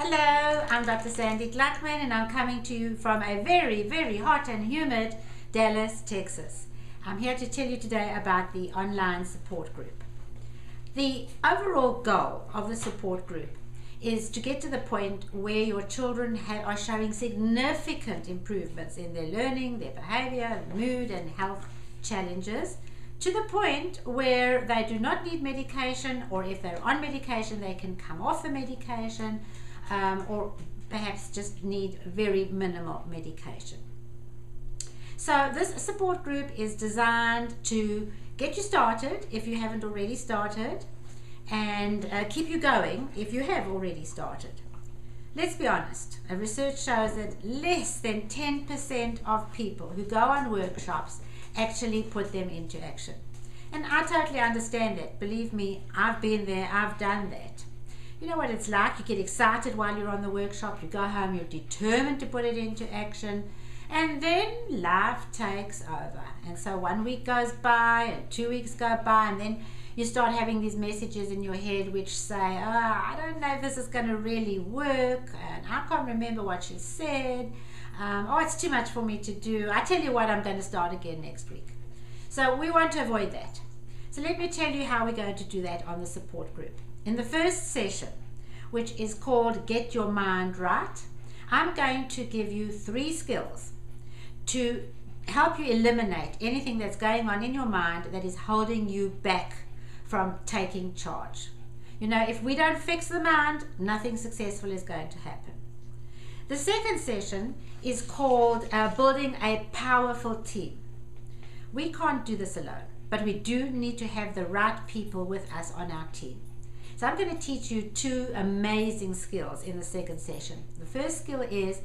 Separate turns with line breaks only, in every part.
Hello, I'm Dr. Sandy Gluckman and I'm coming to you from a very, very hot and humid Dallas, Texas. I'm here to tell you today about the online support group. The overall goal of the support group is to get to the point where your children are showing significant improvements in their learning, their behavior, mood and health challenges, to the point where they do not need medication, or if they're on medication they can come off the medication, or perhaps just need very minimal medication. So this support group is designed to get you started if you haven't already started, and keep you going if you have already started. Let's be honest, research shows that less than 10% of people who go on workshops actually put them into action. And I totally understand that. Believe me, I've been there, I've done that. You know what it's like. You get excited while you're on the workshop, you go home, you're determined to put it into action, and then life takes over. And so 1 week goes by and 2 weeks go by, and then you start having these messages in your head which say, I don't know if this is going to really work, and I can't remember what she said, it's too much for me to do. I tell you what, I'm going to start again next week. So we want to avoid that. So let me tell you how we're going to do that on the support group. In the first session, which is called Get Your Mind Right, I'm going to give you 3 skills to help you eliminate anything that's going on in your mind that is holding you back from taking charge. You know, if we don't fix the mind, nothing successful is going to happen. The second session is called Building a Powerful Team. We can't do this alone, but we do need to have the right people with us on our team. So I'm going to teach you 2 amazing skills in the second session. The first skill is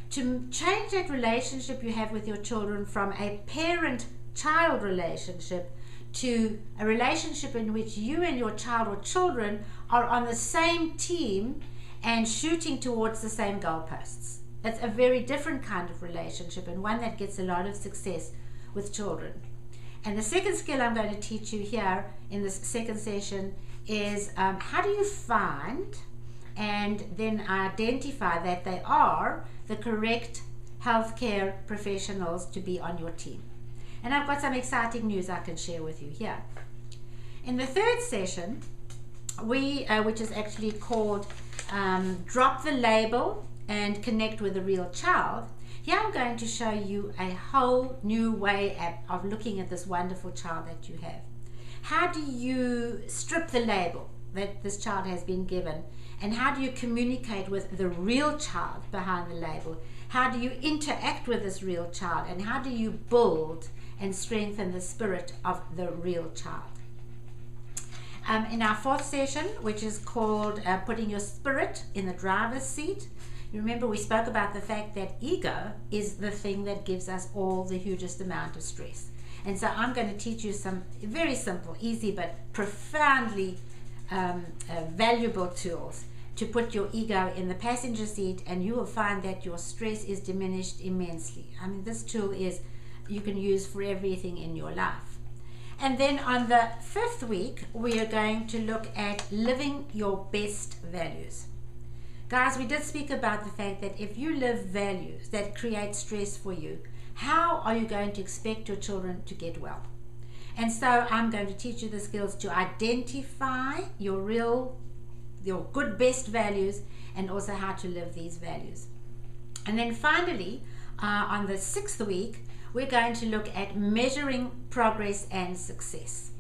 to change that relationship you have with your children from a parent-child relationship to a relationship in which you and your child or children are on the same team and shooting towards the same goalposts. It's a very different kind of relationship, and one that gets a lot of success with children. And the second skill I'm going to teach you here in this second session is how do you find and then identify that they are the correct healthcare professionals to be on your team. And I've got some exciting news I can share with you here. In the third session, which is actually called Drop the Label and Connect with a Real Child, here I'm going to show you a whole new way of looking at this wonderful child that you have. How do you strip the label that this child has been given, and how do you communicate with the real child behind the label? How do you interact with this real child, and how do you build and strengthen the spirit of the real child? In our fourth session, which is called Putting Your Spirit in the Driver's Seat, you remember we spoke about the fact that ego is the thing that gives us all the hugest amount of stress. And so I'm going to teach you some very simple, easy, but profoundly valuable tools to put your ego in the passenger seat, and you will find that your stress is diminished immensely. I mean, this tool you can use for everything in your life. And then on the 5th week, we are going to look at living your best values. Guys, we did speak about the fact that if you live values that create stress for you, how are you going to expect your children to get well? And so I'm going to teach you the skills to identify your good best values, and also how to live these values. And then finally, on the 6th week, we're going to look at measuring progress and success,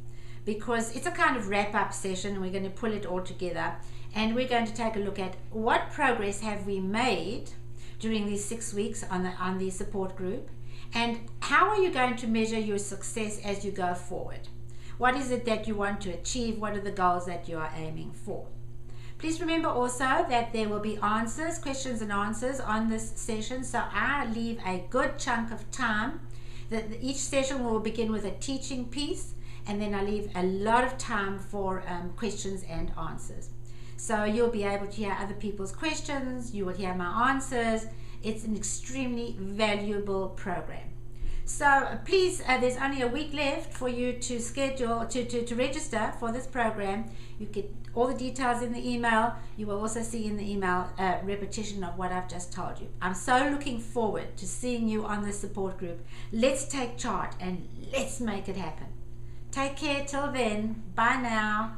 because it's a kind of wrap-up session, and we're going to pull it all together, and we're going to take a look at what progress have we made during these 6 weeks on the support group, and how are you going to measure your success as you go forward? What is it that you want to achieve? What are the goals that you are aiming for? Please remember also that there will be questions and answers on this session, so I leave a good chunk of time. Each session will begin with a teaching piece, and then I leave a lot of time for questions and answers. So you'll be able to hear other people's questions, you will hear my answers. It's an extremely valuable program. So please, there's only a week left for you to schedule, to register for this program. You get all the details in the email. You will also see in the email a repetition of what I've just told you. I'm so looking forward to seeing you on this support group. Let's take charge and let's make it happen. Take care till then. Bye now.